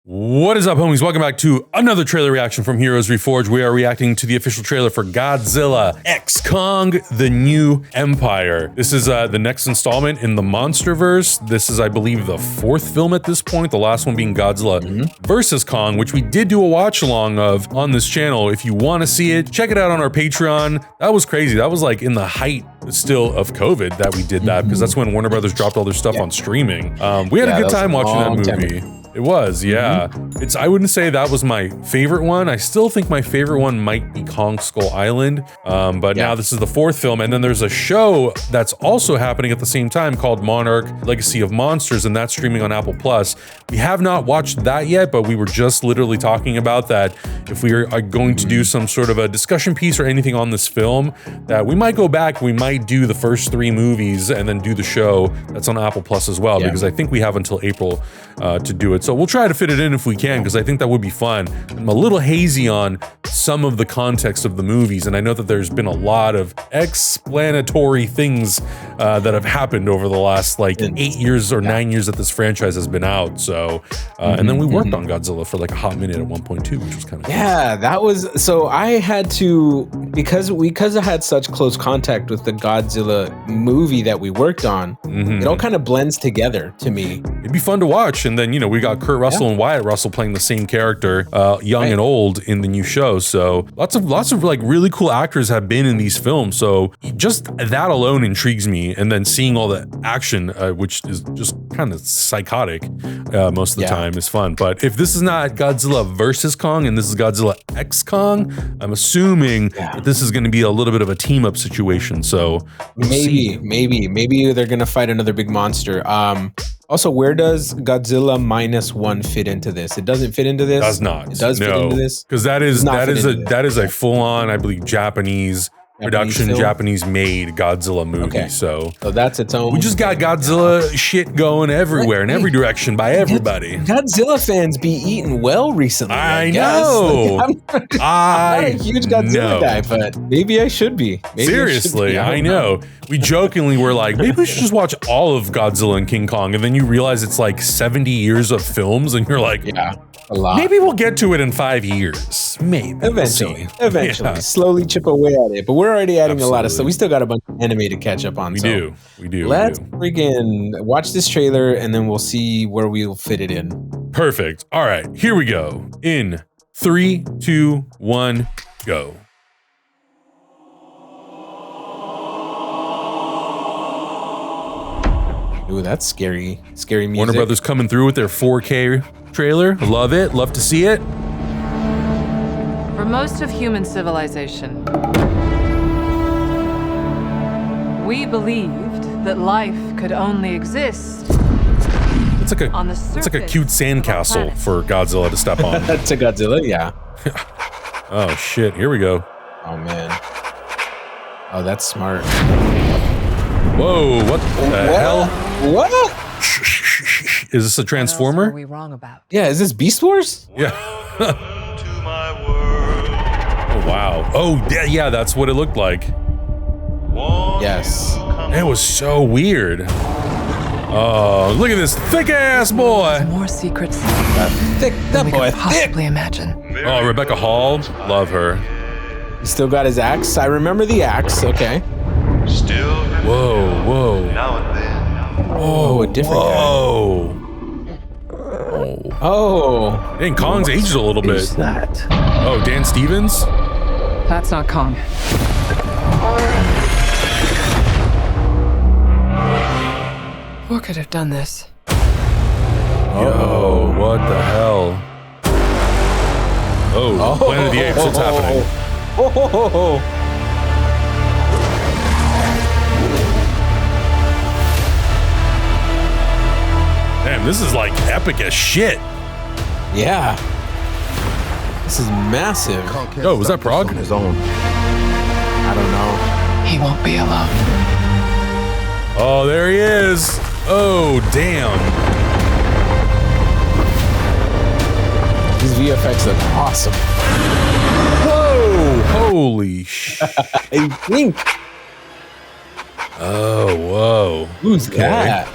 What is up, homies? Welcome back to another trailer reaction from Heroes Reforged. We are reacting to the official trailer for Godzilla X Kong: The New Empire. This is the next installment in the Monsterverse. This is, I believe, the fourth film at this point, the last one being Godzilla versus Kong, which we did do a watch along of on this channel. If you want to see it, check it out on our Patreon. That was crazy. That was like in the height still of COVID that we did that, because that's when Warner Brothers dropped all their stuff on streaming. We had a good time watching that movie. It was, yeah. I wouldn't say that was my favorite one. I still think my favorite one might be Kong Skull Island. But now this is the fourth film. And then there's a show that's also happening at the same time called Monarch Legacy of Monsters, and that's streaming on Apple Plus. We have not watched that yet, but we were just literally talking about that. If we are going to do some sort of a discussion piece or anything on this film, that we might go back, we might do the first three movies and then do the show that's on Apple Plus as well, because I think we have until April to do it. So we'll try to fit it in if we can, because I think that would be fun. I'm a little hazy on some of the context of the movies, and I know that there's been a lot of explanatory things that have happened over the last like 8 years or 9 years that this franchise has been out. So, and then we worked on Godzilla for like a hot minute at 1.2, which was kind of cool. That was, so I had to, because I had such close contact with the Godzilla movie that we worked on, it all kind of blends together to me. It'd be fun to watch. And then, you know, we got Kurt Russell and Wyatt Russell playing the same character, young and old, in the new show. So lots of like really cool actors have been in these films. So just that alone intrigues me. And then seeing all the action, which is just kind of psychotic most of the time, is fun. But if this is not Godzilla versus Kong and this is Godzilla X Kong, I'm assuming that this is going to be a little bit of a team up situation. So maybe they're going to fight another big monster. Also, where does Godzilla -1 fit into this? It doesn't fit into this. Does not. It does fit into this, because that is a full on, I believe, Japanese production, Japanese made Godzilla movie. So that's its own. We just got Godzilla shit going everywhere in every direction by everybody. Godzilla fans be eating well recently. I know. I'm not a huge Godzilla guy, but maybe I should be. Seriously, I know. We jokingly were like, maybe we should just watch all of Godzilla and King Kong, and then you realize it's like 70 years of films, and you're like, a lot. Maybe we'll get to it in 5 years. Maybe. Eventually. Slowly chip away at it. But we're already adding a lot of stuff. We still got a bunch of anime to catch up on. We do. Let's freaking watch this trailer, and then we'll see where we'll fit it in. Perfect. All right, here we go. In 3, 2, 1, go. Ooh, that's scary music. Warner Brothers coming through with their 4K trailer. Love it. Love to see it. For most of human civilization, we believed that life could only exist. It's like a cute sandcastle for Godzilla to step on. To Godzilla, yeah. Oh shit! Here we go. Oh man. Oh, that's smart. Whoa! What the hell? What? Is this a Transformer? What else are we wrong about? Yeah, is this Beast Wars? Yeah. Oh wow. Oh yeah, that's what it looked like. Yes. It was so weird. Oh, look at this thick ass boy. More secrets That we boy could possibly imagine. Oh, Rebecca Hall, love her. He still got his axe. I remember the axe. Okay. Whoa. Oh, a different guy. Oh. Dang, Kong's aged a little bit. Who's that? Oh, Dan Stevens? That's not Kong. What could have done this? Yo, what the hell? Oh, Planet of the Apes, what's happening? Damn, this is like epic as shit. Yeah. This is massive. Oh, was that Prague? On his own. I don't know. He won't be alone. Oh, there he is. Oh, damn. These VFX look awesome. Whoa, holy shit. I think. Oh, whoa. Who's that?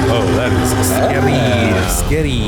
Oh, that is scary.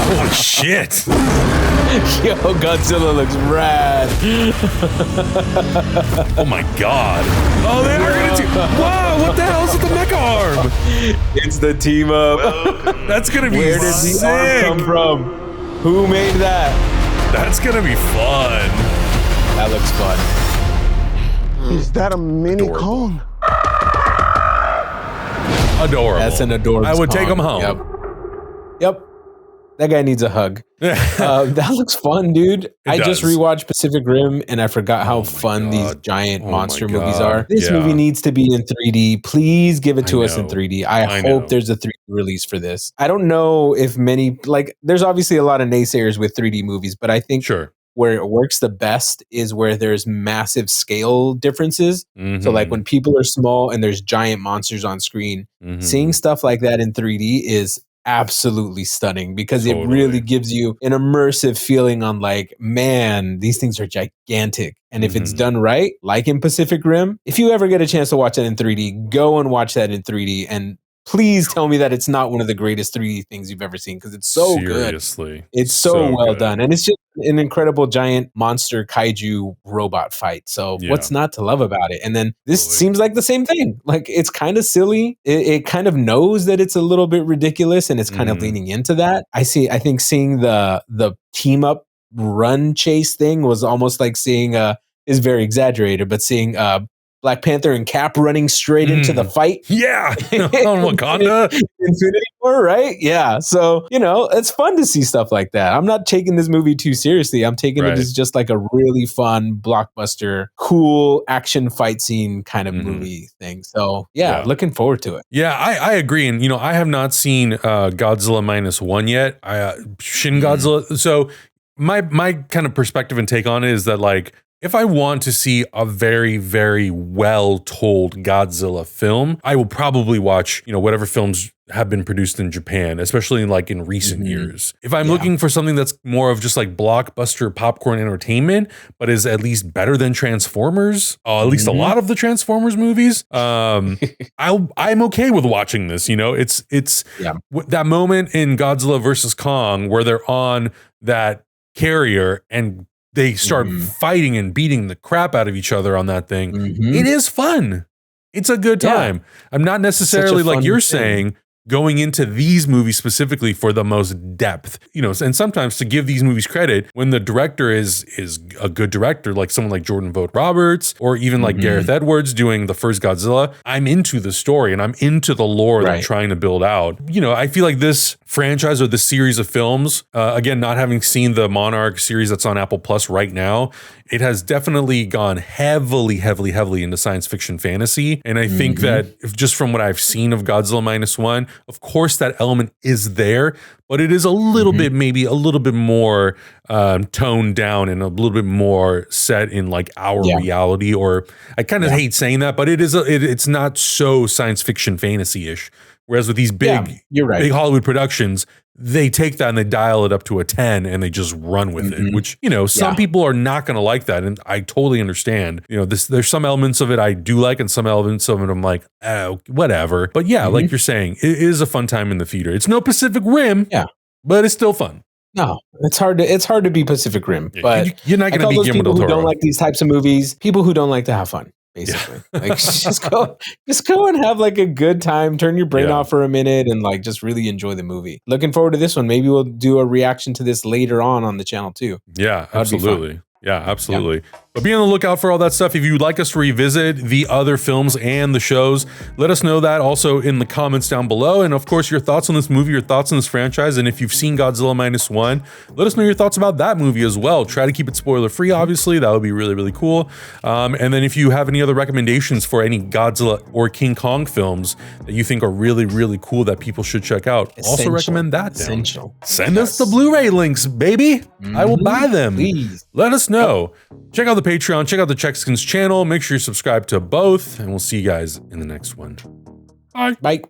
Holy shit. Yo, Godzilla looks rad. Oh my god. Oh, they are gonna do. Wow, what the hell is with the mecha arm? It's the team up. That's gonna be Where did sick. the arm come from? Who made that? That's gonna be fun. That looks fun. Is that a mini Kong? Adorable. That's an adorable. I would take him home. Yep. That guy needs a hug. That looks fun, dude. I just rewatched Pacific Rim and I forgot how fun these giant monster movies are. This movie needs to be in 3D. Please give it to us in 3D. I hope there's a 3D release for this. I don't know if many, like, there's obviously a lot of naysayers with 3D movies, but I think where it works the best is where there's massive scale differences. So like when people are small and there's giant monsters on screen, seeing stuff like that in 3D is absolutely stunning because it really gives you an immersive feeling on like, man, these things are gigantic. And if it's done right, like in Pacific Rim, if you ever get a chance to watch that in 3D, go and watch that in 3D. And please tell me that it's not one of the greatest 3D things you've ever seen because it's so good. It's so well done. And it's just an incredible giant monster kaiju robot fight. So what's not to love about it? And then this seems like the same thing. Like it's kind of silly. It kind of knows that it's a little bit ridiculous and it's kind of leaning into that. I think seeing the team up run chase thing was almost like seeing is very exaggerated, but seeing Black Panther and Cap running straight into the fight. Yeah. On Wakanda. Infinity War, right? Yeah. So, you know, it's fun to see stuff like that. I'm not taking this movie too seriously. I'm taking it as just like a really fun, blockbuster, cool action fight scene kind of movie thing. So, yeah, looking forward to it. Yeah, I agree. And, you know, I have not seen Godzilla -1 yet. Shin Godzilla. So my kind of perspective and take on it is that, like, if I want to see a very, very well-told Godzilla film, I will probably watch, you know, whatever films have been produced in Japan, especially like in recent years. If I'm looking for something that's more of just like blockbuster popcorn entertainment, but is at least better than Transformers, at least a lot of the Transformers movies, I'm okay with watching this. You know, it's that moment in Godzilla versus Kong where they're on that carrier and they start fighting and beating the crap out of each other on that thing. It is fun. It's a good time. I'm not necessarily, like you're saying, going into these movies specifically for the most depth, you know, and sometimes to give these movies credit when the director is a good director, like someone like Jordan Vogt Roberts, or even like Gareth Edwards doing the first Godzilla, I'm into the story and I'm into the lore they're trying to build out. You know, I feel like this franchise or this series of films, again, not having seen the Monarch series that's on Apple Plus right now, it has definitely gone heavily into science fiction fantasy. And I think that if just from what I've seen of Godzilla -1, of course that element is there, but it is a little bit, maybe a little bit more toned down and a little bit more set in like our reality. Or I kind of hate saying that, but it's not so science fiction fantasy-ish. Whereas with these big Hollywood productions, they take that and they dial it up to a 10 and they just run with it, which, you know, some people are not going to like that. And I totally understand, you know, there's some elements of it I do like and some elements of it I'm like, oh, whatever. But yeah, like you're saying, it is a fun time in the theater. It's no Pacific Rim, but it's still fun. No, it's hard to be Pacific Rim, but you're not going to be Guillermo del Toro. Who don't like these types of movies, people who don't like to have fun. Basically, like just go and have like a good time, turn your brain off for a minute and like just really enjoy the movie. Looking forward to this one. Maybe we'll do a reaction to this later on the channel too. Yeah, absolutely. Yeah, absolutely. But be on the lookout for all that stuff. If you'd like us to revisit the other films and the shows, let us know that also in the comments down below. And of course, your thoughts on this movie, your thoughts on this franchise. And if you've seen Godzilla -1, let us know your thoughts about that movie as well. Try to keep it spoiler free, obviously. That would be really, really cool. And then if you have any other recommendations for any Godzilla or King Kong films that you think are really, really cool that people should check out, also recommend that down. Send us the Blu-ray links, baby. I will buy them. Please. Let us know. Check out the Patreon, check out the Chexkins channel. Make sure you subscribe to both, and we'll see you guys in the next one. Bye. Bye.